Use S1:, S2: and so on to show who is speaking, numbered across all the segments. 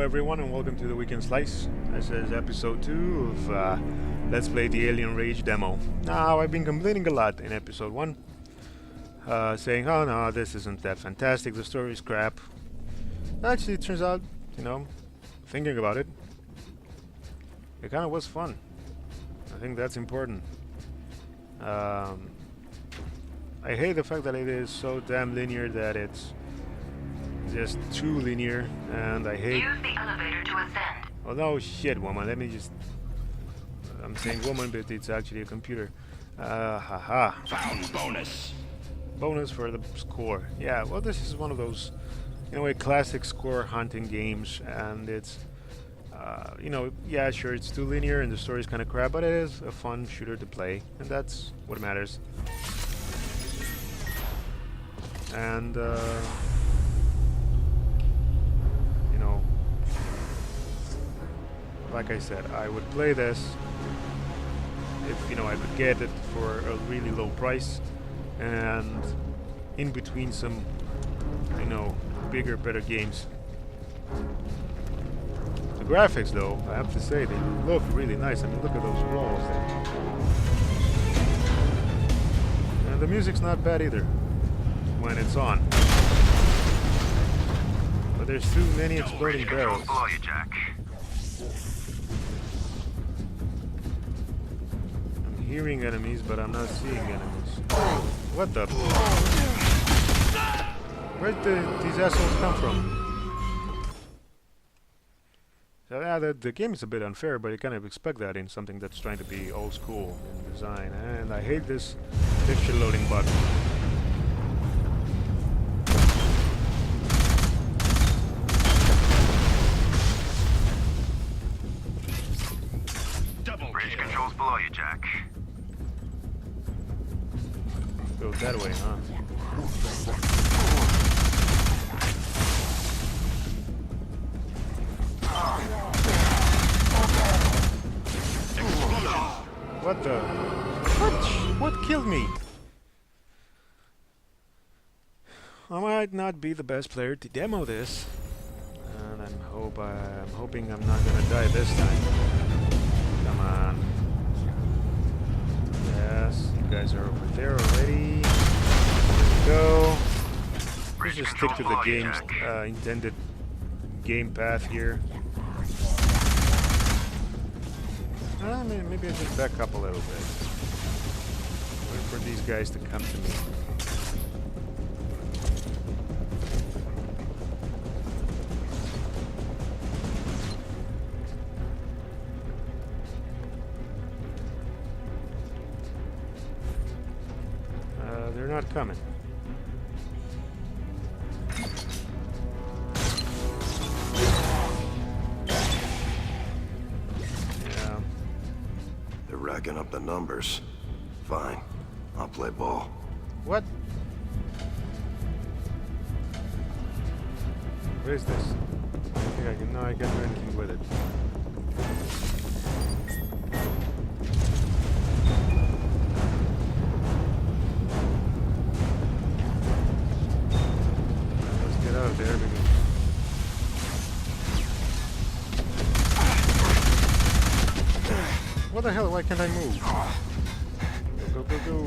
S1: everyone, and welcome to the Weekend Slice. This is episode 2 of Let's Play the Alien Rage demo. Now, I've been complaining a lot in episode 1, saying, oh no, this isn't that fantastic, the story is crap. Actually, it turns out, thinking about it, it kind of was fun. I think that's important. I hate the fact that it is so damn linear that it's just too linear, and I hate...
S2: Use the elevator to ascend.
S1: Oh no, shit, woman, let me just... I'm saying woman, but it's actually a computer. Haha.
S3: Found bonus.
S1: Bonus for the score. Yeah, well, this is one of those, in a way, classic score hunting games, and it's... yeah, sure, it's too linear and the story's kind of crap, but it is a fun shooter to play, and that's what matters. And, like I said, I would play this if, I could get it for a really low price, and in between some, bigger, better games. The graphics, though, I have to say, they look really nice. I mean, look at those walls there. And the music's not bad either, when it's on. But there's too many exploding barrels.
S3: Below you, Jack.
S1: I'm hearing enemies, but I'm not seeing enemies. What the? Where'd these assholes come from? So, yeah, the game is a bit unfair, but you kind of expect that in something that's trying to be old school in design. And I hate this picture loading button.
S3: Bridge controls below you, Jack.
S1: Goes that way, huh? What the? What killed me? I might not be the best player to demo this, and I'm hoping I'm not gonna die this time. Come on. Yes, you guys are over there already. There we go. Let's just stick to the game's intended game path here. Maybe I should back up a little bit. Wait for these guys to come to me. They're not coming.
S4: Racking up the numbers. Fine. I'll play ball.
S1: What? What is this? I think I can... No, I can't do anything with it. Let's get out of there because... What the hell? Why can't I move? Go, go, go, go.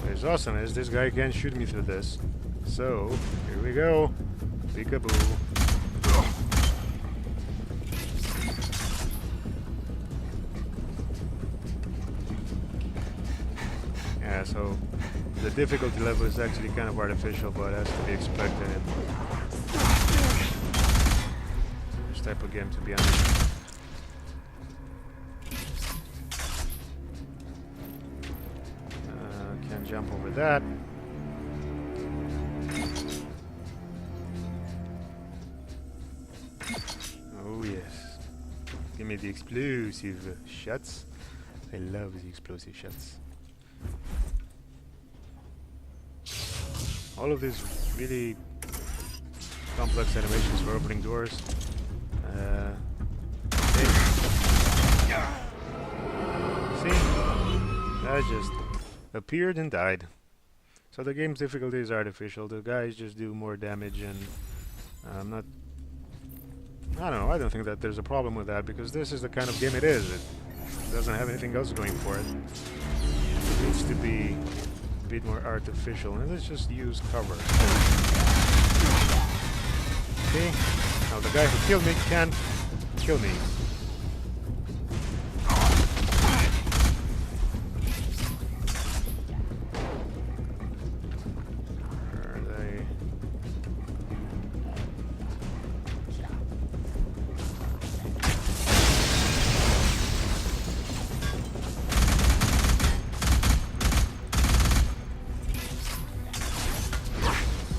S1: What's awesome is this guy can't shoot me through this. So, here we go. Peekaboo. Yeah, so the difficulty level is actually kind of artificial, but has to be expected in this type of game, to be honest. Can't jump over that. Oh yes. Give me the explosive shots. I love the explosive shots. All of this really complex animations for opening doors. See? That just appeared and died. So the game's difficulty is artificial. The guys just do more damage, and I don't know. I don't think that there's a problem with that, because this is the kind of game it is. It doesn't have anything else going for it. It needs to be a bit more artificial, and let's just use cover. See? Now the guy who killed me can't kill me.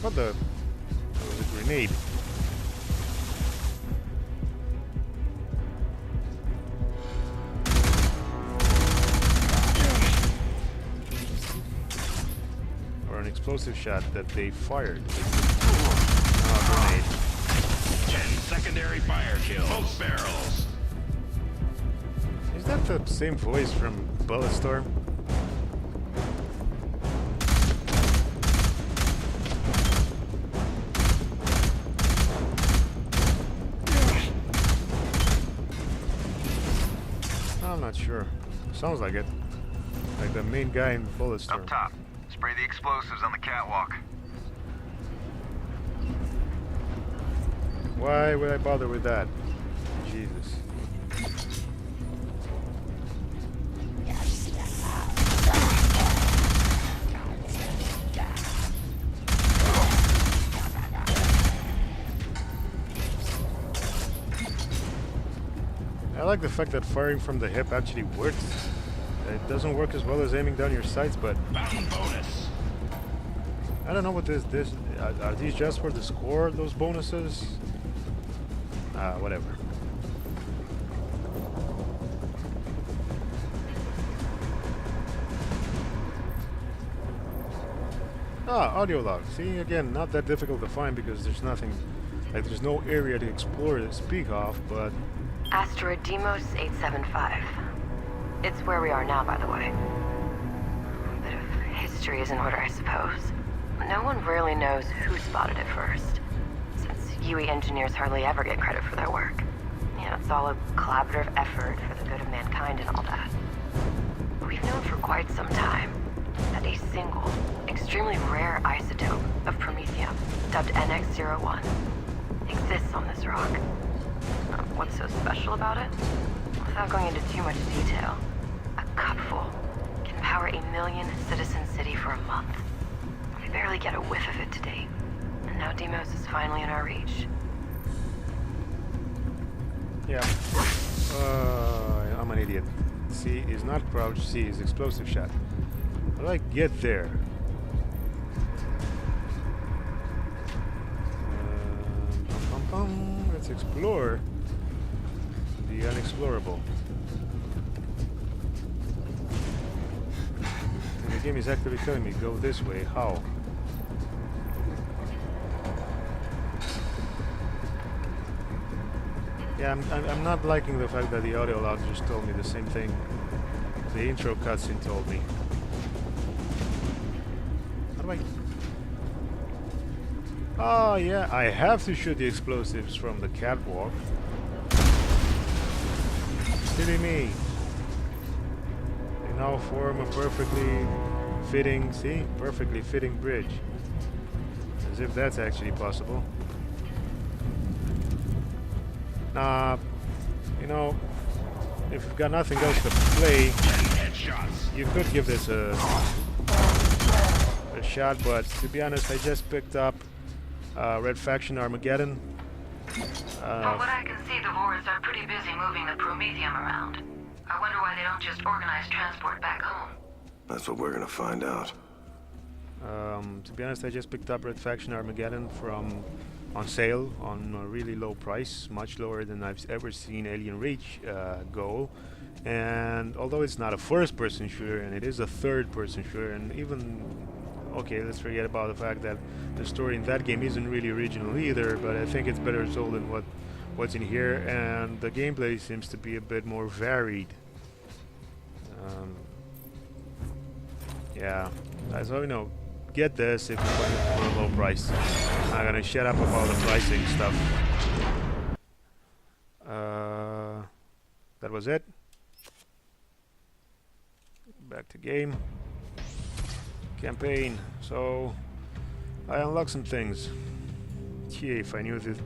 S1: What the? That was a grenade. Or an explosive shot that they fired. Grenade.
S3: 10 secondary fire kills. Both barrels.
S1: Is that the same voice from Bulletstorm? I'm not sure. Sounds like it. Like the main guy in Bulletstorm.
S3: Up top. Spray the explosives on the catwalk.
S1: Why would I bother with that? Jesus. I like the fact that firing from the hip actually works. It doesn't work as well as aiming down your sights, but
S3: Bound bonus.
S1: I don't know what this are these just for the score, those bonuses? Whatever. Audio log. See, again, not that difficult to find because there's nothing, like there's no area to explore to speak of, but
S2: Asteroid Deimos 875. It's where we are now, by the way. A bit of history is in order, I suppose. No one really knows who spotted it first, since UE engineers hardly ever get credit for their work. Yeah, it's all a collaborative effort for the good of mankind and all that. We've known for quite some time that a single, extremely rare isotope of promethium, dubbed NX-01, exists on this rock. What's so special about it? Without going into too much detail, a cupful can power a 1 million citizen city for a month. We barely get a whiff of it to date, and now Deimos is finally in our reach.
S1: yeah. I'm an idiot. C is not crouch, C is explosive shot. How do I get there? Let's explore the unexplorable. And the game is actively telling me go this way. How? Yeah, I'm not liking the fact that the audio log just told me the same thing the intro cutscene told me. How do I... Oh yeah, I have to shoot the explosives from the catwalk. Silly me. They now form a perfectly fitting, see? Perfectly fitting bridge. As if that's actually possible. You know, if you've got nothing else to play, you could give this a shot, but to be honest, I just picked up Red Faction Armageddon.
S5: From what I can see, the Vords are pretty busy moving the promethium around. I wonder why they don't just organize transport back home.
S4: That's what we're gonna find out.
S1: To be honest, I just picked up Red Faction Armageddon on sale on a really low price, much lower than I've ever seen Alien Reach go. And although it's not a first-person shooter, and it is a third-person shooter, and even okay, let's forget about the fact that the story in that game isn't really original either, but I think it's better told than what's in here, and the gameplay seems to be a bit more varied. Yeah, so you know, get this if you find it for a low price. I'm not gonna shut up about the pricing stuff. That was it. Back to game. Campaign. So I unlocked some things. Gee, if I knew that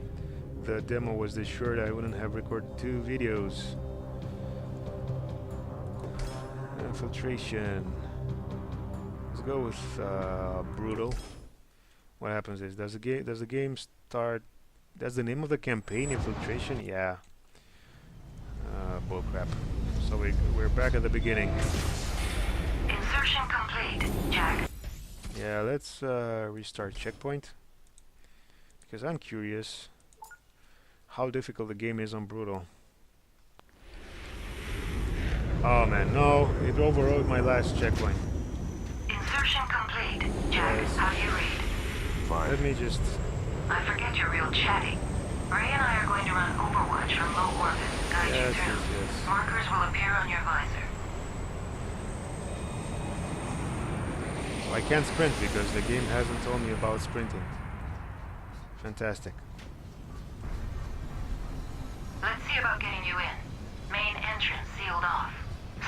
S1: the demo was this short, I wouldn't have recorded 2 videos. Infiltration. Let's go with brutal. What happens is, does the game start? That's the name of the campaign, Infiltration. Yeah. Bullcrap. So we're back at the beginning.
S5: Insertion complete, Jack.
S1: Yeah, let's restart checkpoint, because I'm curious how difficult the game is on brutal. Oh man, no, it overrode my last checkpoint.
S5: Insertion complete, Jack.
S1: Yes.
S5: How do you read?
S4: Fine.
S1: Let me just...
S5: I forget you're real chatty. Ray and I are going to run Overwatch from low orbit and guide you through.
S1: Yes.
S5: Markers will appear on your visor.
S1: I can't sprint because the game hasn't told me about sprinting. Fantastic.
S5: Let's see about getting you in. Main entrance sealed off.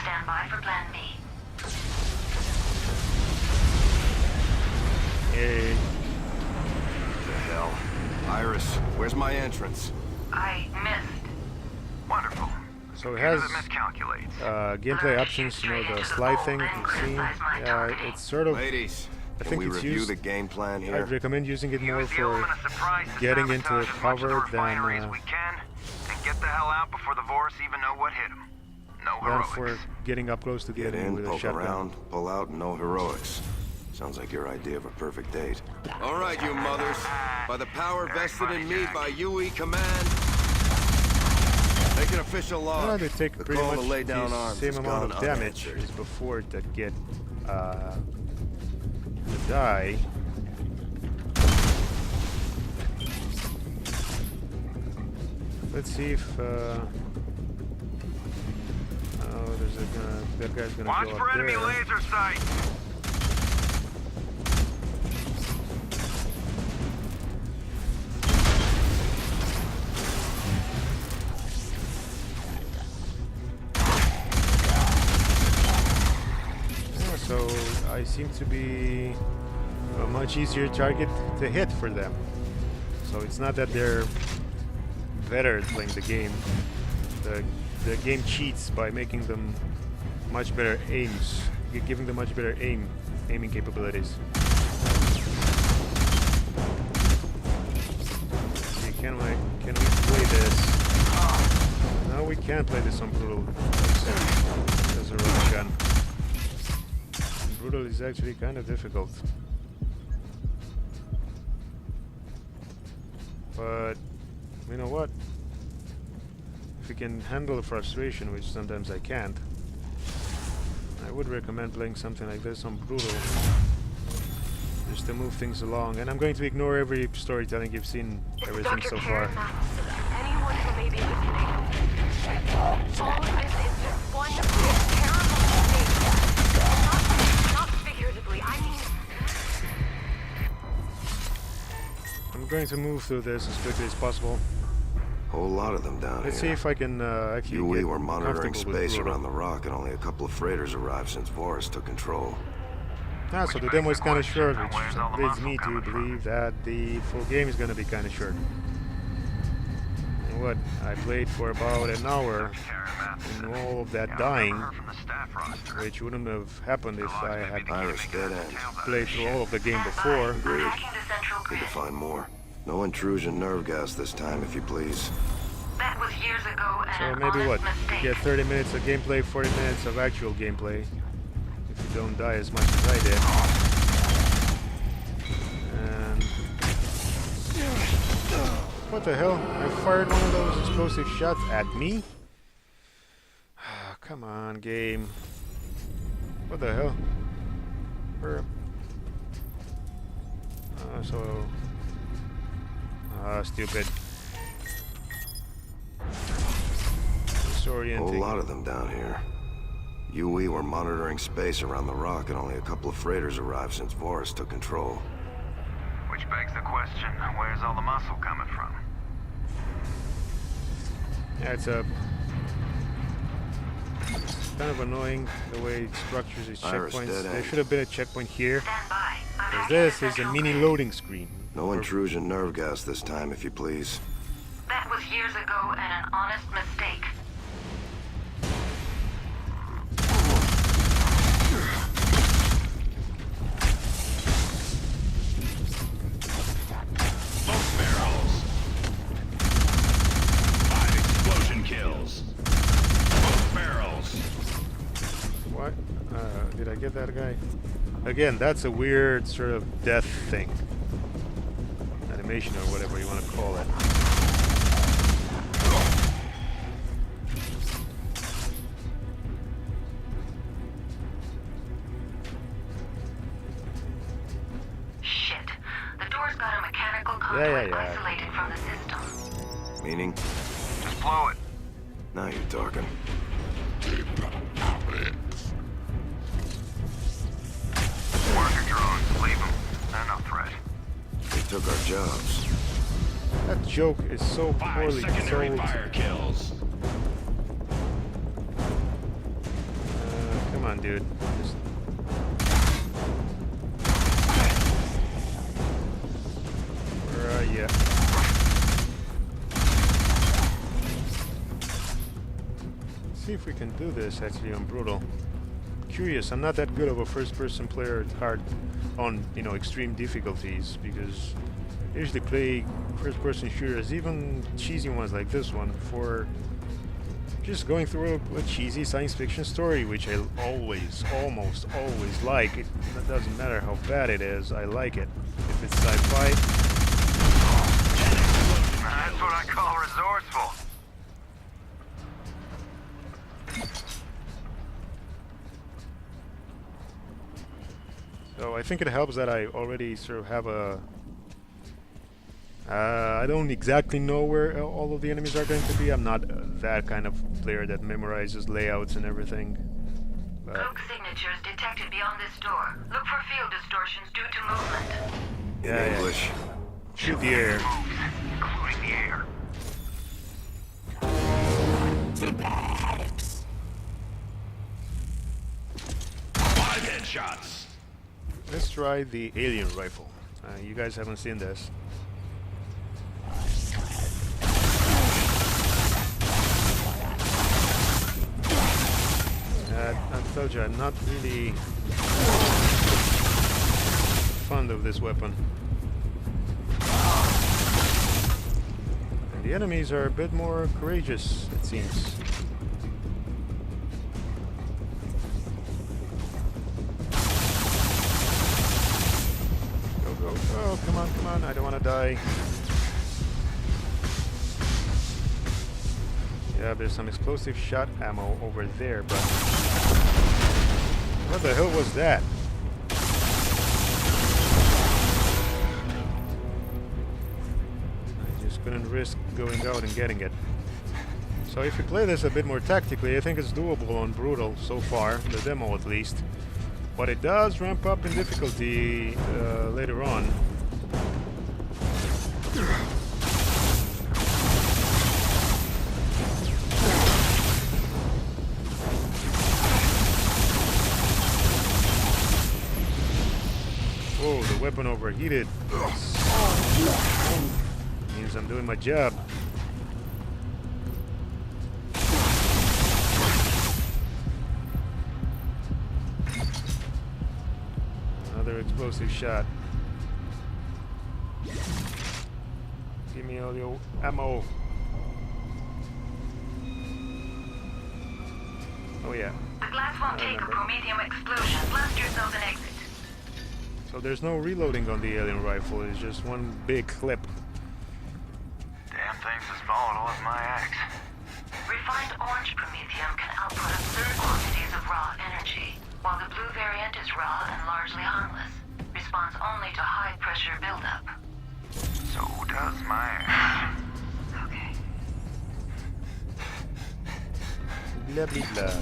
S5: Stand by for plan B.
S1: Hey.
S4: The hell? Iris, where's my entrance?
S5: I missed.
S3: Wonderful.
S1: So it has
S3: Miscalculates.
S1: gameplay options, you know, the slide thing you've seen. Yeah, it's sort of...
S4: Ladies,
S1: I
S4: can
S1: think
S4: we
S1: it's
S4: review
S1: used...
S4: the game plan here?
S1: I'd recommend using it more
S3: Use the
S1: for
S3: element of surprise to
S1: getting into
S3: sabotage as much of the
S1: cover
S3: refinery as
S1: than
S3: we can, and get the hell out before the Vorus even know what hit them. No heroics.
S1: for getting up close to the
S4: Get
S1: enemy
S4: in,
S1: with a
S4: poke
S1: shotgun.
S4: around, pull out, no heroics. Sounds like your idea of a perfect date. All right, you mothers. By the power
S3: Very
S4: vested
S3: funny,
S4: in me
S3: Jack.
S4: by UE Command, make an official
S1: Yeah,
S4: log.
S1: they take
S4: The
S1: pretty
S4: call
S1: much
S4: to lay down
S1: the
S4: arms
S1: same
S4: has
S1: amount of
S4: gone
S1: damage
S4: unanswered.
S1: as before to get to die. Let's see if oh, there's a that guy's gonna
S3: Watch
S1: go
S3: for
S1: up
S3: enemy
S1: there.
S3: laser sight.
S1: Yeah, so I seem to be a much easier target to hit for them. So it's not that they're better at playing the game. The game cheats by making them much better aims, giving them much better aiming capabilities. Okay, can we play this? No, we can't play this on brutal. There's a rubber gun. Brutal is actually kind of difficult. But you know what? If you can handle the frustration, which sometimes I can't, I would recommend playing something like this on brutal, just to move things along. And I'm going to ignore every storytelling you've seen, everything so far.
S2: Anyone who may be listening. All of this is just one terrible mistake. Not figuratively, I mean...
S1: I'm going to move through this as quickly as possible.
S4: Whole lot of them down
S1: Let's see
S4: here.
S1: if I can actually
S4: UE
S1: get
S4: were monitoring
S1: comfortable with
S4: space
S1: brutal.
S4: around the rock, and only a couple of freighters arrived since Vorus took control.
S1: Ah, so the demo is kind of short, which
S3: Where's all the
S1: leads
S3: muscle
S1: me to
S3: coming from?
S1: believe that the full game is going to be kind of short. And what? I played for about an hour, and all of that dying, which wouldn't have happened if I had
S4: Iris, dead end.
S1: played through all of the game before.
S4: Agreed.
S5: Hacking the central
S4: Need
S5: grid.
S4: to find more. No intrusion nerve gas this time, if you please.
S5: That was years ago and
S1: So
S5: an
S1: maybe what?
S5: honest mistake.
S1: You get 30 minutes of gameplay, 40 minutes of actual gameplay. If you don't die as much as I did. And... what the hell? I fired one of those explosive shots at me? Come on, game. What the hell? Stupid.
S4: A
S1: Disorienting.
S4: whole lot of them down here. UE were monitoring space around the rock, and only a couple of freighters arrived since Voris took control.
S3: Which begs the question, where's all the muscle coming from?
S1: Yeah, it's kind of annoying the way it structures its
S4: Iris,
S1: checkpoints.
S4: dead
S1: There
S4: end.
S1: should have been a checkpoint here.
S5: Stand by. I'm
S1: Because
S5: hacking
S1: this
S5: the
S1: is a
S5: central
S1: mini
S5: grid.
S1: loading screen.
S4: No intrusion nerve gas this time, if you please.
S5: That was years ago and an honest mistake.
S6: Smoke barrels. 5 explosion kills. Smoke barrels.
S1: What? Did I get that guy? Again, that's a weird sort of death thing. Animation or whatever you want to call it.
S5: Shit. The door's got a mechanical
S1: Yeah,
S5: conduit
S1: yeah.
S5: isolated from the system.
S4: Meaning?
S3: Just blow it.
S4: Now you're talking.
S3: Worker drones, leave them. They're no threat.
S4: They took our jobs.
S1: That joke is so
S6: 5
S1: poorly
S6: secondary
S1: told.
S6: fire kills.
S1: Come on, dude. Just... Where are ya? See if we can do this actually on Brutal. Curious, I'm not that good of a first-person player at hard on, you know, extreme difficulties, because I usually play first-person shooters, even cheesy ones like this one, for just going through a cheesy science fiction story, which I always, almost always like. It doesn't matter how bad it is, I like it. If it's sci-fi,
S3: That's what I call resourceful.
S1: so I think it helps that I already sort of have a... I don't exactly know where all of the enemies are going to be. I'm not that kind of player that memorizes layouts and everything. But
S5: Coke signatures detected beyond this door. Look for field distortions due to movement.
S4: In
S1: Yeah, yeah.
S4: English.
S1: shoot the air.
S3: Including the air.
S6: Five headshots.
S1: Let's try the alien rifle. You guys haven't seen this. I told you, I'm not really fond of this weapon. And the enemies are a bit more courageous, it seems. Go, go, go, come on, I don't want to die. Yeah, there's some explosive shot ammo over there, but... What the hell was that? I just couldn't risk going out and getting it. So if you play this a bit more tactically, I think it's doable on Brutal so far, the demo at least. But it does ramp up in difficulty later on. Whoa, the weapon overheated. Means I'm doing my job. Another explosive shot. Give me all your ammo. Oh yeah.
S5: The glass won't take a promethium explosion. Blast yourself and exit.
S1: So there's no reloading on the alien rifle, it's just one big clip.
S3: Damn thing's as volatile as my axe.
S5: Refined orange promethium can output absurd quantities of raw energy, while the blue variant is raw and largely harmless. responds only to high pressure buildup.
S3: So does my ass.
S2: Okay.
S1: Blah blah blah.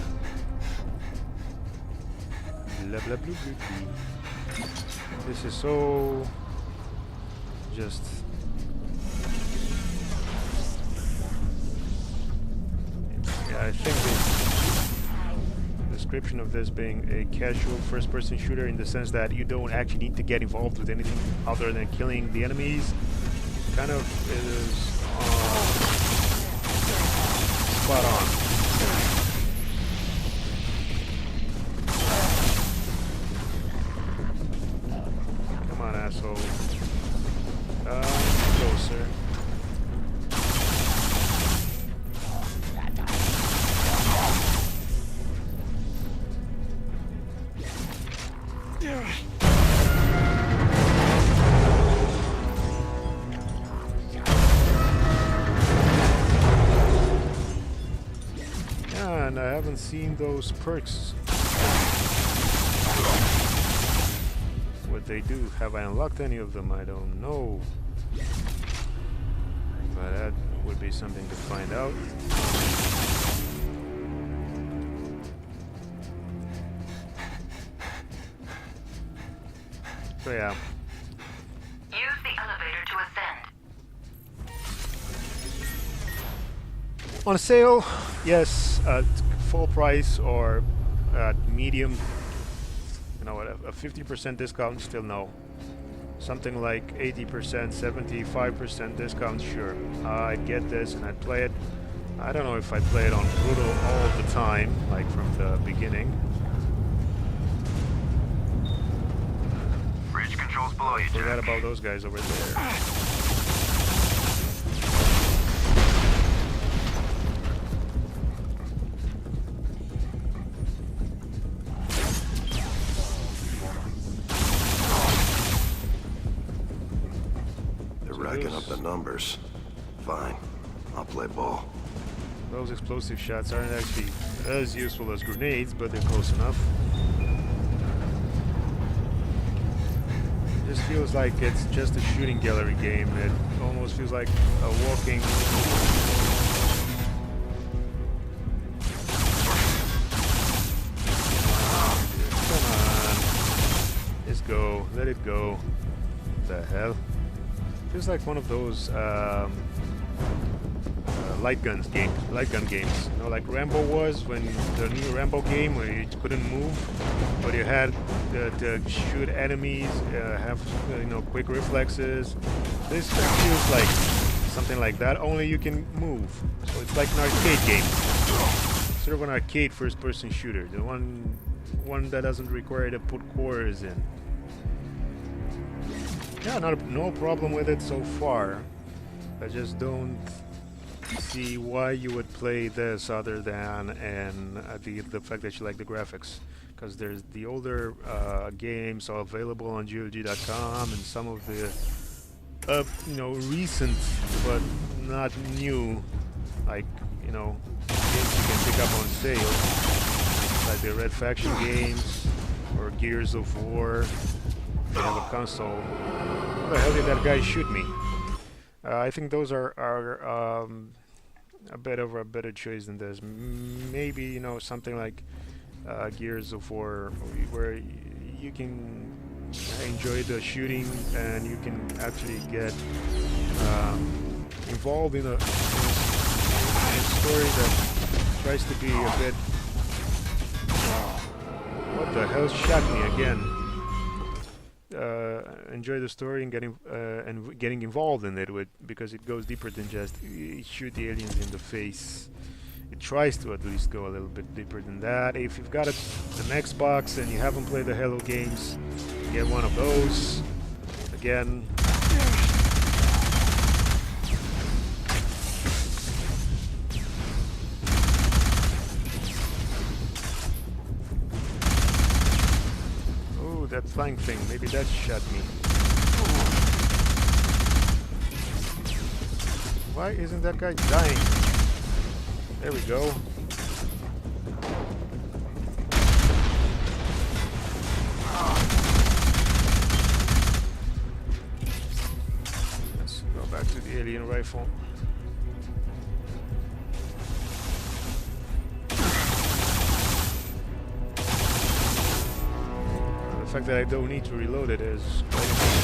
S1: Blah blah blah blah blah. This is so just I think the description of this being a casual first-person shooter in the sense that you don't actually need to get involved with anything other than killing the enemies kind of is spot on. Come on, asshole. Closer. Yeah, and I haven't seen those perks. What they do. Have I unlocked any of them? I don't know. But that would be something to find out. So yeah.
S5: Use the elevator to ascend.
S1: On sale, yes, at full price or at medium, you know, a 50% discount, still no. Something like 80%, 75% discount, sure. I'd get this and I'd play it. I don't know if I'd play it on brutal all the time, like from the beginning.
S3: Bridge controls below you,
S1: Forgot
S3: Jack.
S1: about those guys over there.
S4: Racking up the numbers. Fine. I'll play ball.
S1: Those explosive shots aren't actually as useful as grenades, but they're close enough. It just feels like it's just a shooting gallery game. It almost feels like a walking... Come on. Just go. Let it go. What the hell? Feels like one of those light gun games. You know, like Rambo was when the new Rambo game where you couldn't move, but you had to shoot enemies, have you know, quick reflexes. This feels like something like that. Only you can move. So it's like an arcade game. Sort of an arcade first-person shooter. The one that doesn't require to put quarters in. Yeah, no problem with it so far. I just don't see why you would play this other than the fact that you like the graphics. Because there's the older games are available on GOG.com and some of the you know, recent but not new, like, you know, games you can pick up on sale, like the Red Faction games or Gears of War. They have a console. Where the hell did that guy shoot me? I think those are a bit of a better choice than this. Maybe, you know, something like Gears of War, where you can enjoy the shooting and you can actually get involved in a story that tries to be a bit... what the hell shot me again? Enjoy the story and getting involved in it because it goes deeper than just shoot the aliens in the face. It tries to at least go a little bit deeper than that. If you've got an Xbox and you haven't played the Halo games, get one of those. Again, that flying thing, maybe that shot me. Why isn't that guy dying? There we go. alien rifle. The fact that I don't need to reload it is quite amazing.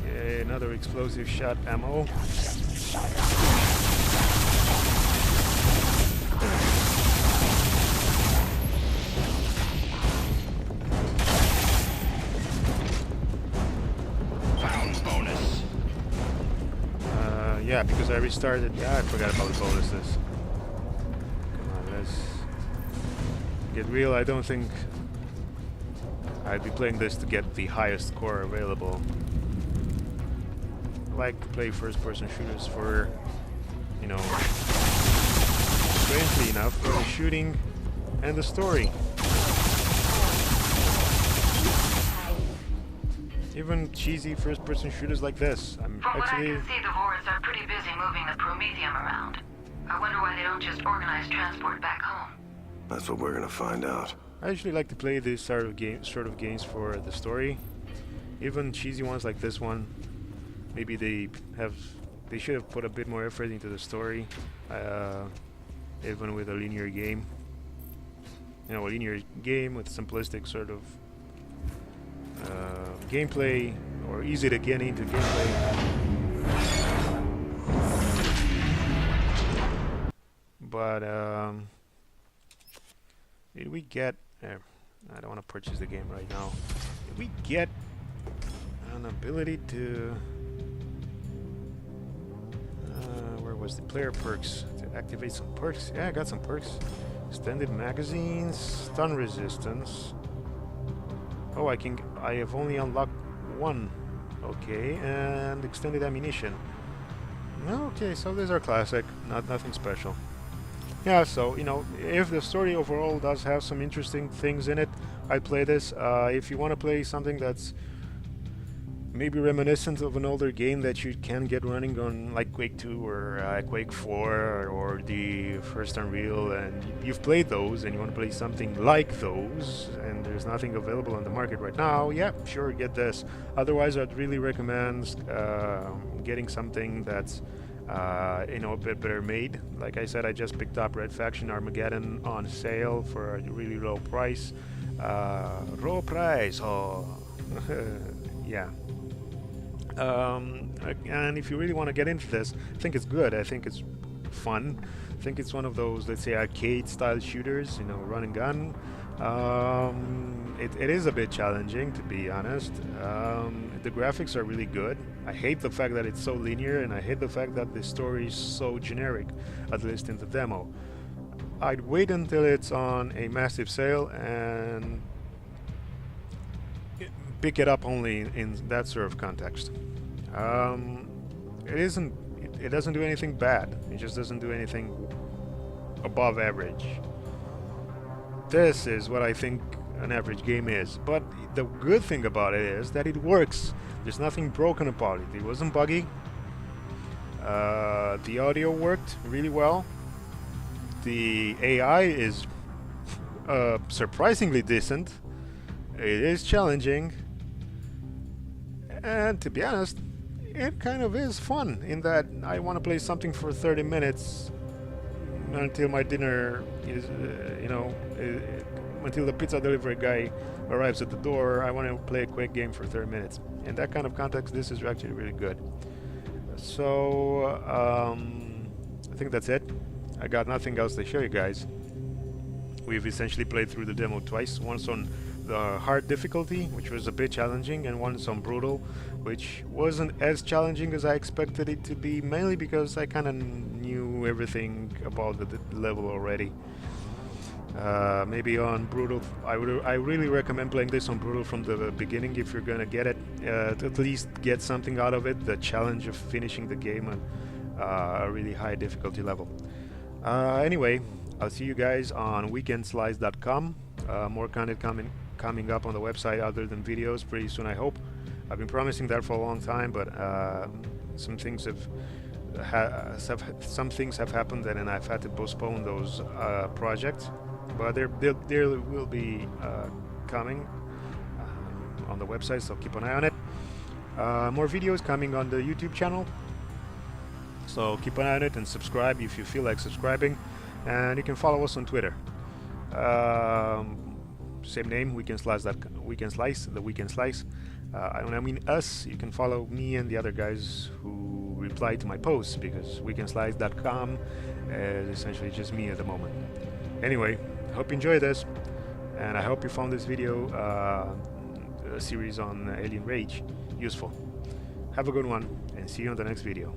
S1: Okay, another explosive shot ammo. Yeah, because I restarted. I forgot about the bonuses. Come on, let's get real. I don't think I'd be playing this to get the highest score available. I like to play first-person shooters for, you know, strangely enough, for the shooting and the story. Even cheesy first-person shooters like this. I'm
S5: From
S1: actually.
S5: what I can see, the Vords are pretty busy moving the Prometheum around. I wonder why they don't just organize transport back home.
S4: That's what we're gonna find out.
S1: I usually like to play this sort of games for the story. Even cheesy ones like this one, maybe they should have put a bit more effort into the story, even with a linear game. You know, a linear game with simplistic sort of gameplay, or easy to get into gameplay. But did we get? I don't want to purchase the game right now. Did we get an ability to? Where was the player perks to activate some perks? Yeah, I got some perks. Extended magazines, stun resistance. Oh, I have only unlocked one. Okay, and extended ammunition. Okay, so these are classic, nothing special. Yeah, so, you know, if the story overall does have some interesting things in it, I'd play this. If you want to play something that's maybe reminiscent of an older game that you can get running on, like Quake 2 or Quake 4 or the first Unreal, and you've played those and you want to play something like those, and there's nothing available on the market right now, yeah, sure, get this. Otherwise, I'd really recommend getting something that's you know, a bit better made. Like I said, I just picked up Red Faction Armageddon on sale for a really low price. Low price, oh, yeah. And if you really want to get into this, I think it's good. I think it's fun. I think it's one of those, let's say, arcade-style shooters, you know, run and gun. It is a bit challenging, to be honest. The graphics are really good. I hate the fact that it's so linear, and I hate the fact that the story is so generic, at least in the demo. I'd wait until it's on a massive sale and pick it up only in that sort of context. It doesn't do anything bad. It just doesn't do anything above average. This is what I think an average game is. But the good thing about it is that it works. There's nothing broken about it. It wasn't buggy. The audio worked really well. The AI is surprisingly decent. It is challenging. And to be honest, it kind of is fun in that I want to play something for 30 minutes until my dinner is, until the pizza delivery guy arrives at the door. I want to play a quick game for 30 minutes. In that kind of context, this is actually really good. So, I think that's it. I got nothing else to show you guys. We've essentially played through the demo twice. Once on the hard difficulty, which was a bit challenging, and once on brutal, which wasn't as challenging as I expected it to be, mainly because I kind of knew everything about the level already. Maybe on brutal, I really recommend playing this on brutal from the beginning if you're gonna get it, to at least get something out of it, the challenge of finishing the game on a really high difficulty level. Anyway, I'll see you guys on weekendslice.com. More content coming up on the website other than videos pretty soon, I hope. I've been promising that for a long time, but some things have happened, and I've had to postpone those projects. But there will be coming. on the website, so keep an eye on it. More videos coming on the YouTube channel, so keep an eye on it and subscribe if you feel like subscribing. And you can follow us on Twitter. Same name, We Can Slice, The Weekend Slice. When I mean us, you can follow me and the other guys who reply to my posts, because weekendslice.com is essentially just me at the moment. Anyway, I hope you enjoyed this, and I hope you found this video, a series on Alien Rage, useful. Have a good one, and see you on the next video.